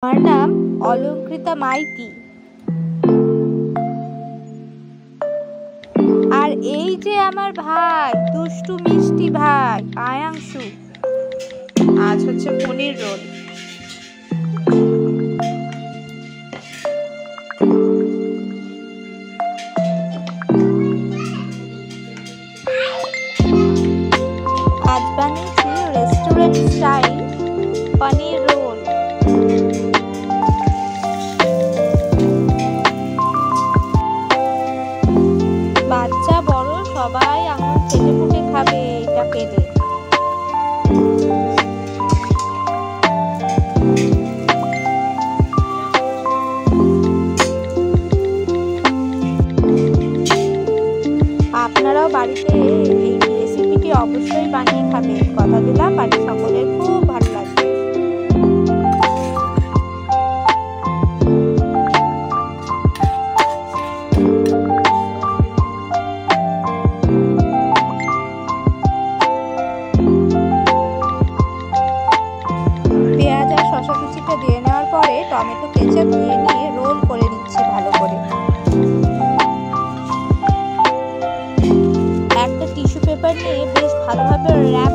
আমার নাম অলঙ্কৃতা মাইতি। আর এই যে আমার ভাই, দুষ্টু মিষ্টি ভাই আয়াংশু। আজ হচ্ছে পনির রোল। আজ বানিয়েছি রেস্টুরেন্ট স্টাইল পনির রোল। বাচ্চা বড় সবাই আঙুল চেটে পুটে খাবে এটা পেলে। আপনারাও বাড়িতে এই রেসিপিটি অবশ্যই বানিয়ে খাবেন, কথা দিলাম বাড়ির সকলের খুব ভালো লাগবে। পেঁয়াজ আর শসা কুচিটা দিয়ে নেওয়ার পরে টমেটো কেচাপ দিয়ে নিয়ে রোল করে নিচ্ছি ভালো করে। একটা টিস্যু পেপার নিয়ে বেশ ভালোভাবে র্যাপ